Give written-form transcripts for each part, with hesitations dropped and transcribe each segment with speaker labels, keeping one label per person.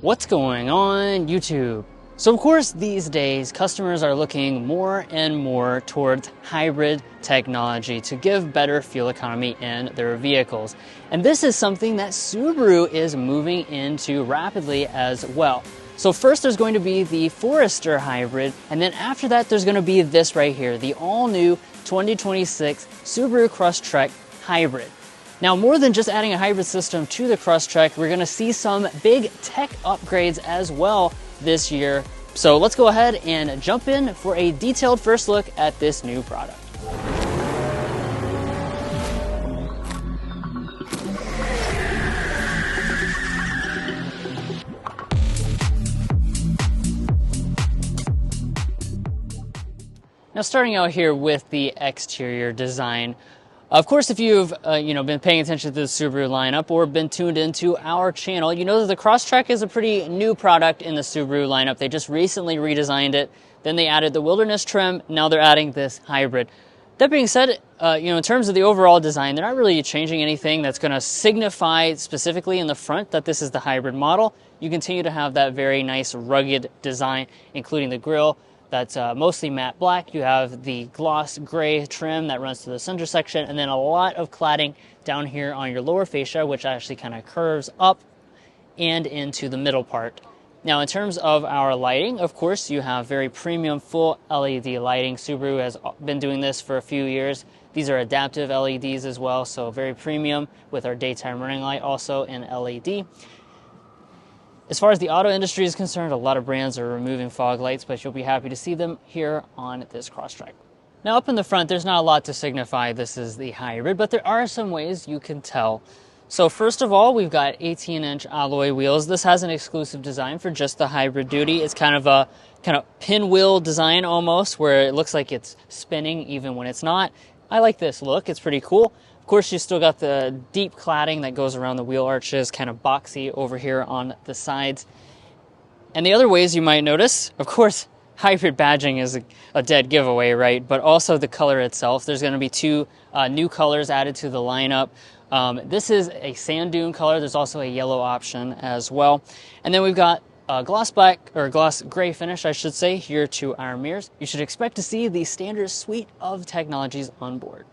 Speaker 1: What's going on YouTube? So of course these days customers are looking more and more towards hybrid technology to give better fuel economy in their vehicles. And this is something that Subaru is moving into rapidly as well. So first there's going to be the Forester hybrid, and then after that there's going to be this right here, the all-new 2026 Subaru Crosstrek hybrid. Now, more than just adding a hybrid system to the Crosstrek, we're going to see some big tech upgrades as well this year. So let's go ahead and jump in for a detailed first look at this new product. Now, starting out here with the exterior design. Of course, if you've been paying attention to the Subaru lineup or been tuned into our channel, you know that the Crosstrek is a pretty new product in the Subaru lineup. They just recently redesigned it. Then they added the Wilderness trim. Now they're adding this hybrid. That being said, in terms of the overall design, they're not really changing anything that's going to signify specifically in the front that this is the hybrid model. You continue to have that very nice rugged design, including the grille. That's mostly matte black. You have the gloss gray trim that runs to the center section, and then a lot of cladding down here on your lower fascia, which actually kind of curves up and into the middle part. Now, in terms of our lighting, of course, you have very premium full LED lighting. Subaru has been doing this for a few years. These are adaptive LEDs as well, so very premium with our daytime running light also in LED. As far as the auto industry is concerned, a lot of brands are removing fog lights, but you'll be happy to see them here on this Crosstrek. Now, up in the front, there's not a lot to signify this is the hybrid, but there are some ways you can tell. So first of all, we've got 18-inch alloy wheels. This has an exclusive design for just the hybrid duty. It's kind of pinwheel design almost, where it looks like it's spinning even when it's not. I like this look. It's pretty cool. Of course, you still got the deep cladding that goes around the wheel arches, kind of boxy over here on the sides. And the other ways you might notice, of course, hybrid badging is a dead giveaway, right? But also the color itself. There's going to be two new colors added to the lineup. This is a sand dune color. There's also a yellow option as well. And then we've got a gloss black, or gloss gray finish, I should say, here to our mirrors. You should expect to see the standard suite of technologies on board.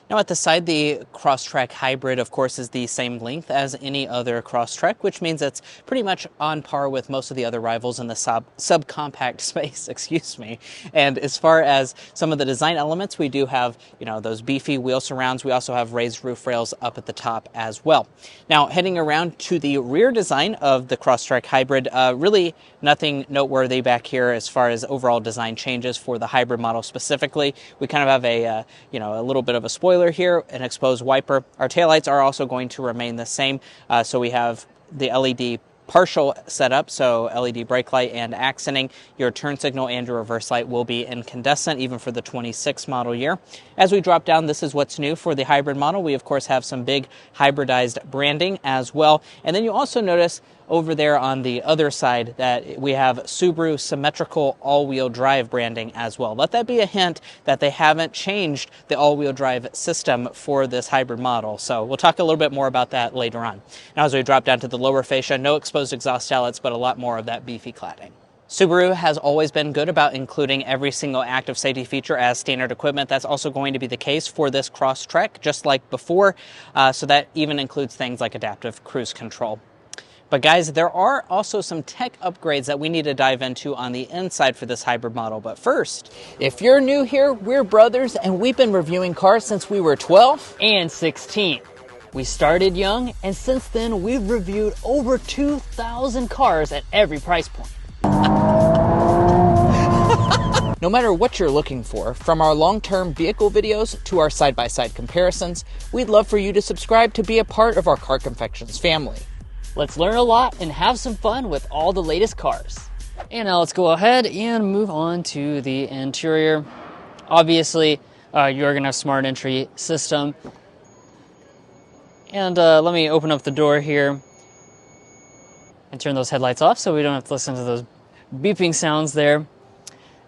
Speaker 1: Now at the side, the Crosstrek hybrid, of course, is the same length as any other Crosstrek, which means it's pretty much on par with most of the other rivals in the subcompact space, excuse me. And as far as some of the design elements, we do have, those beefy wheel surrounds. We also have raised roof rails up at the top as well. Now, heading around to the rear design of the Crosstrek hybrid, really nothing noteworthy back here as far as overall design changes for the hybrid model specifically. We kind of have a little bit of a spoiler here, an exposed wiper. Our taillights are also going to remain the same. So we have the LED partial setup, so LED brake light and accenting. Your turn signal and your reverse light will be incandescent even for the 26 model year. As we drop down, this is what's new for the hybrid model. We of course have some big hybridized branding as well. And then you also notice over there on the other side that we have Subaru symmetrical all-wheel drive branding as well. Let that be a hint that they haven't changed the all-wheel drive system for this hybrid model. So we'll talk a little bit more about that later on. Now as we drop down to the lower fascia, no exposed exhaust outlets, but a lot more of that beefy cladding. Subaru has always been good about including every single active safety feature as standard equipment. That's also going to be the case for this Crosstrek, just like before. So that even includes things like adaptive cruise control. But guys, there are also some tech upgrades that we need to dive into on the inside for this hybrid model. But first, if you're new here, we're brothers and we've been reviewing cars since we were 12 and 16. We started young, and since then we've reviewed over 2,000 cars at every price point. No matter what you're looking for, from our long-term vehicle videos to our side-by-side comparisons, we'd love for you to subscribe to be a part of our Car Confections family. Let's learn a lot and have some fun with all the latest cars. And now let's go ahead and move on to the interior. Obviously, you're going to have smart entry system. And let me open up the door here and turn those headlights off so we don't have to listen to those beeping sounds there.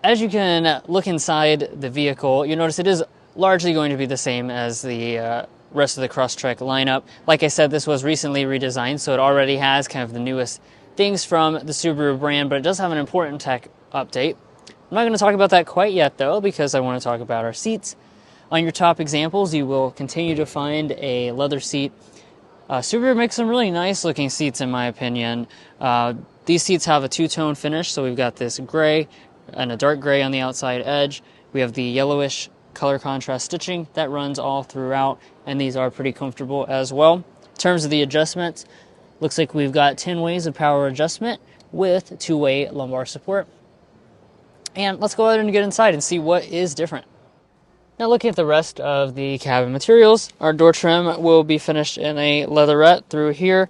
Speaker 1: As you can look inside the vehicle, you notice it is largely going to be the same as the rest of the Crosstrek lineup. Like I said, this was recently redesigned, so it already has kind of the newest things from the Subaru brand, but it does have an important tech update. I'm not going to talk about that quite yet, though, because I want to talk about our seats. On your top examples, you will continue to find a leather seat. Subaru makes some really nice looking seats, in my opinion. These seats have a two-tone finish, so we've got this gray and a dark gray on the outside edge. We have the yellowish color contrast stitching that runs all throughout, and these are pretty comfortable as well. In terms of the adjustments, looks like we've got 10 ways of power adjustment with two-way lumbar support. And let's go ahead and get inside and see what is different. Now looking at the rest of the cabin materials, our door trim will be finished in a leatherette through here.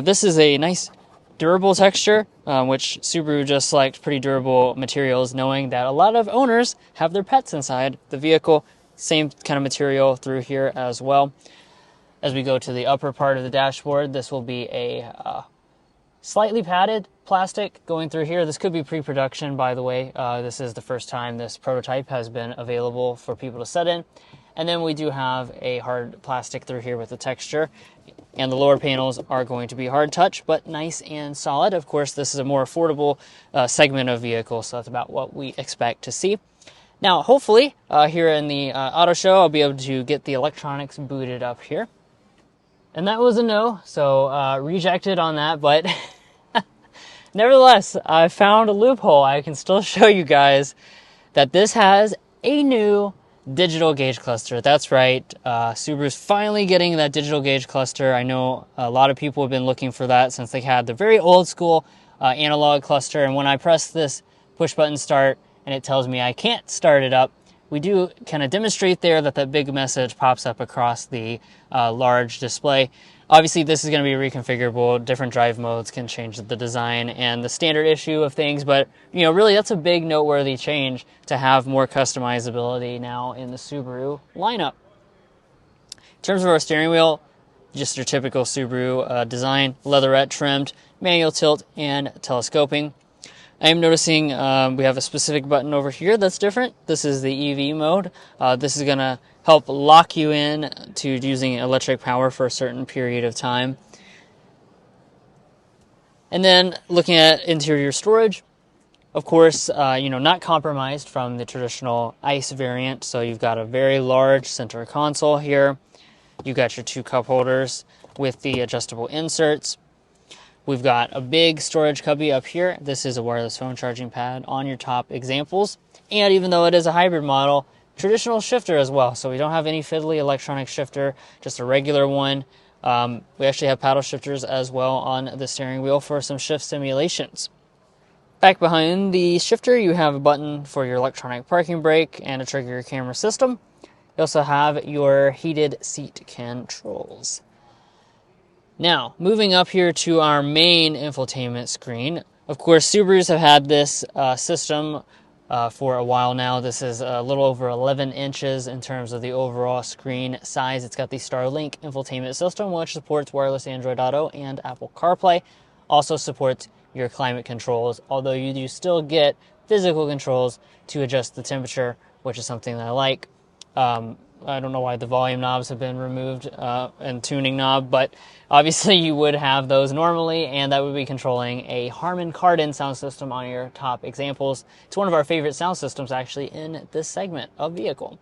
Speaker 1: This is a nice durable texture, which Subaru just liked pretty durable materials, knowing that a lot of owners have their pets inside the vehicle. Same kind of material through here as well. As we go to the upper part of the dashboard, this will be a slightly padded plastic going through here. This could be pre-production, by the way. This is the first time this prototype has been available for people to set in. And then we do have a hard plastic through here with the texture. And the lower panels are going to be hard touch, but nice and solid. Of course, this is a more affordable segment of vehicle, so that's about what we expect to see. Now, hopefully, here in the auto show, I'll be able to get the electronics booted up here. And that was a no, so rejected on that, but nevertheless, I found a loophole. I can still show you guys that this has a new digital gauge cluster. That's right, Subaru's finally getting that digital gauge cluster. I know a lot of people have been looking for that since they had the very old school analog cluster, and when I press this push button start and it tells me I can't start it up, we do kind of demonstrate there that that big message pops up across the large display. Obviously, this is going to be reconfigurable. Different drive modes can change the design and the standard issue of things, but really that's a big noteworthy change to have more customizability now in the Subaru lineup. In terms of our steering wheel, just your typical Subaru design, leatherette trimmed, manual tilt, and telescoping. I am noticing we have a specific button over here that's different. This is the EV mode. This is going to help lock you in to using electric power for a certain period of time. And then looking at interior storage, of course, not compromised from the traditional ICE variant. So you've got a very large center console here. You've got your two cup holders with the adjustable inserts. We've got a big storage cubby up here. This is a wireless phone charging pad on your top examples. And even though it is a hybrid model, traditional shifter as well. So we don't have any fiddly electronic shifter, just a regular one. We actually have paddle shifters as well on the steering wheel for some shift simulations. Back behind the shifter, you have a button for your electronic parking brake and to trigger your camera system. You also have your heated seat controls. Now, moving up here to our main infotainment screen. Of course, Subarus have had this system for a while now. This is a little over 11 inches in terms of the overall screen size. It's got the Starlink infotainment system, which supports wireless Android Auto and Apple CarPlay. Also supports your climate controls, although you do still get physical controls to adjust the temperature, which is something that I like. I don't know why the volume knobs have been removed and tuning knob, but obviously you would have those normally, and that would be controlling a Harman Kardon sound system on your top examples. It's one of our favorite sound systems actually in this segment of vehicle.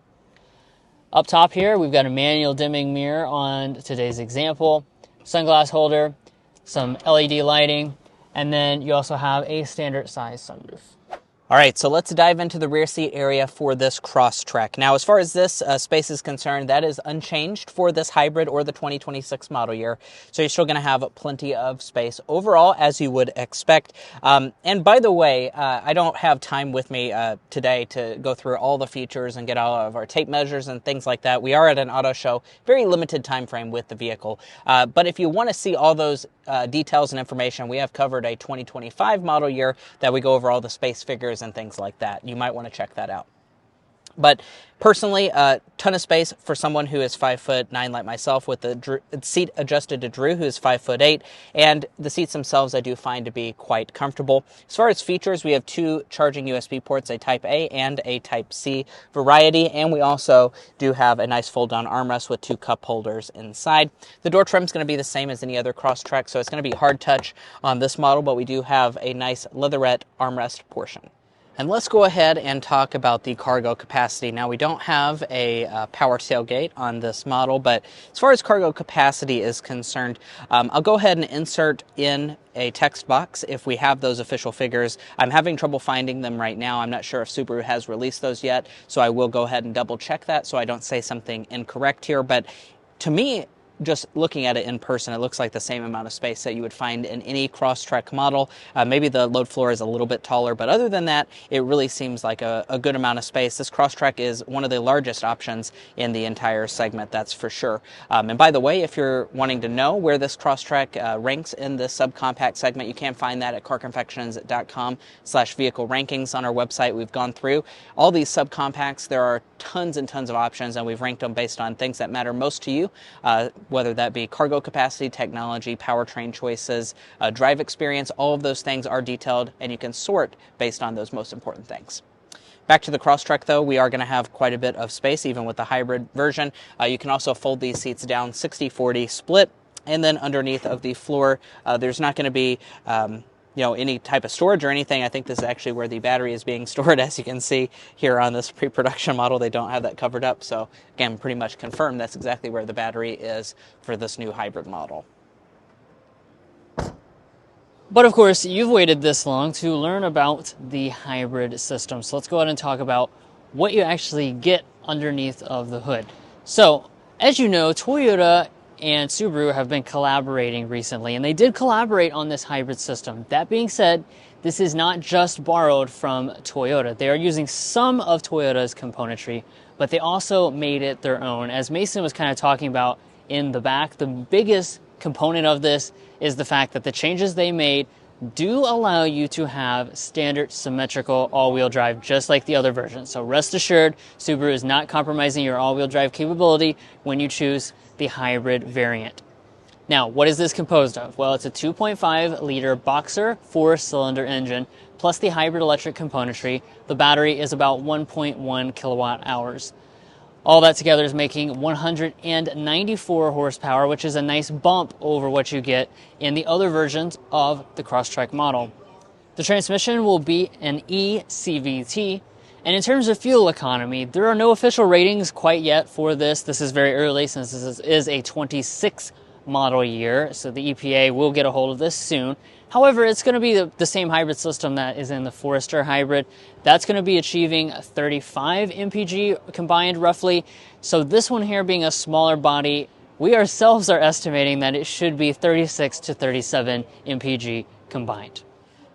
Speaker 1: Up top here, we've got a manual dimming mirror on today's example, sunglass holder, some LED lighting, and then you also have a standard size sunroof.
Speaker 2: All right, so let's dive into the rear seat area for this Crosstrek. Now, as far as this space is concerned, that is unchanged for this hybrid or the 2026 model year. So you're still going to have plenty of space overall, as you would expect. And by the way, I don't have time with me today to go through all the features and get all of our tape measures and things like that. We are at an auto show, very limited time frame with the vehicle. But if you want to see all those details and information, we have covered a 2025 model year that we go over all the space figures and things like that. You might want to check that out. But personally, a ton of space for someone who is 5'9" like myself, with the seat adjusted to Drew, who is 5'8", and the seats themselves I do find to be quite comfortable. As far as features, we have 2 charging USB ports, a Type A and a Type C variety, and we also do have a nice fold-down armrest with 2 cup holders inside. The door trim is going to be the same as any other Crosstrek, so it's going to be hard touch on this model, but we do have a nice leatherette armrest portion. And let's go ahead and talk about the cargo capacity. Now, we don't have a power tailgate on this model, but as far as cargo capacity is concerned, I'll go ahead and insert in a text box if we have those official figures. I'm having trouble finding them right now. I'm not sure if Subaru has released those yet, so I will go ahead and double check that so I don't say something incorrect here. But to me, just looking at it in person, it looks like the same amount of space that you would find in any Crosstrek model. Maybe the load floor is a little bit taller, but other than that, it really seems like a good amount of space. This Crosstrek is one of the largest options in the entire segment, that's for sure. And by the way, if you're wanting to know where this Crosstrek ranks in the subcompact segment, you can find that at carconfections.com/vehicle rankings on our website. We've gone through all these subcompacts. There are tons and tons of options, and we've ranked them based on things that matter most to you, whether that be cargo capacity, technology, powertrain choices, drive experience. All of those things are detailed, and you can sort based on those most important things. Back to the Crosstrek, though, we are going to have quite a bit of space, even with the hybrid version. You can also fold these seats down 60-40 split, and then underneath of the floor, there's not going to be any type of storage or anything. I think this is actually where the battery is being stored. As you can see here on this pre-production model, they don't have that covered up. So again, pretty much confirmed that's exactly where the battery is for this new hybrid model.
Speaker 1: But of course, you've waited this long to learn about the hybrid system. So let's go ahead and talk about what you actually get underneath of the hood. So as you know, Toyota and Subaru have been collaborating recently, and they did collaborate on this hybrid system. That being said, this is not just borrowed from Toyota. They are using some of Toyota's componentry, but they also made it their own. As Mason was kind of talking about in the back, the biggest component of this is the fact that the changes they made do allow you to have standard symmetrical all-wheel drive, just like the other versions. So rest assured, Subaru is not compromising your all-wheel drive capability when you choose the hybrid variant. Now, what is this composed of? Well, it's a 2.5-liter Boxer 4-cylinder engine, plus the hybrid electric componentry. The battery is about 1.1 kilowatt hours. All that together is making 194 horsepower, which is a nice bump over what you get in the other versions of the Crosstrek model. The transmission will be an eCVT, and in terms of fuel economy, there are no official ratings quite yet for this. This is very early since this is a 26 model year, so the EPA will get a hold of this soon. However, it's going to be the same hybrid system that is in the Forester hybrid. That's going to be achieving 35 mpg combined roughly. So this one here being a smaller body, we ourselves are estimating that it should be 36 to 37 mpg combined.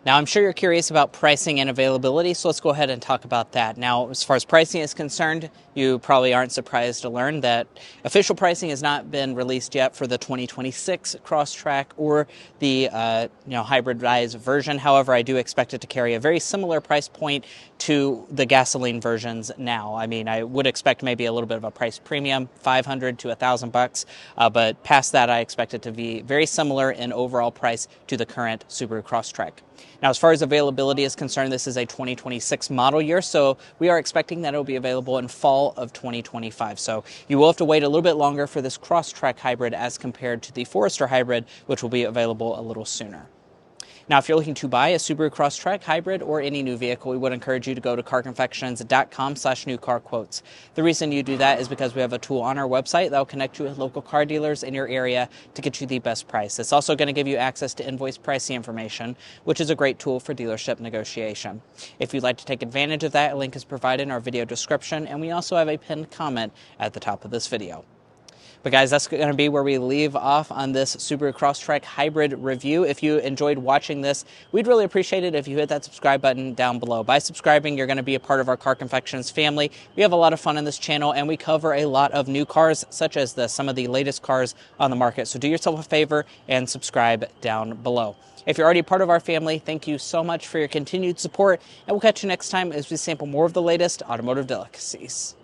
Speaker 2: Now, I'm sure you're curious about pricing and availability, so let's go ahead and talk about that. Now, as far as pricing is concerned, you probably aren't surprised to learn that official pricing has not been released yet for the 2026 Crosstrek or the hybridized version. However, I do expect it to carry a very similar price point to the gasoline versions now. I mean, I would expect maybe a little bit of a price premium, $500 to $1,000, but past that, I expect it to be very similar in overall price to the current Subaru Crosstrek. Now, as far as availability is concerned, this is a 2026 model year, so we are expecting that it will be available in fall of 2025. So you will have to wait a little bit longer for this Crosstrek hybrid as compared to the Forester hybrid, which will be available a little sooner. Now, if you're looking to buy a Subaru Crosstrek hybrid or any new vehicle, we would encourage you to go to carconfections.com/newcarquotes. The reason you do that is because we have a tool on our website that will connect you with local car dealers in your area to get you the best price. It's also going to give you access to invoice pricing information, which is a great tool for dealership negotiation. If you'd like to take advantage of that, a link is provided in our video description, and we also have a pinned comment at the top of this video. But guys, that's going to be where we leave off on this Subaru Crosstrek hybrid review. If you enjoyed watching this, we'd really appreciate it if you hit that subscribe button down below. By subscribing, you're going to be a part of our Car Confections family. We have a lot of fun on this channel, and we cover a lot of new cars such as this, some of the latest cars on the market. So do yourself a favor and subscribe down below. If you're already part of our family, thank you so much for your continued support, and we'll catch you next time as we sample more of the latest automotive delicacies.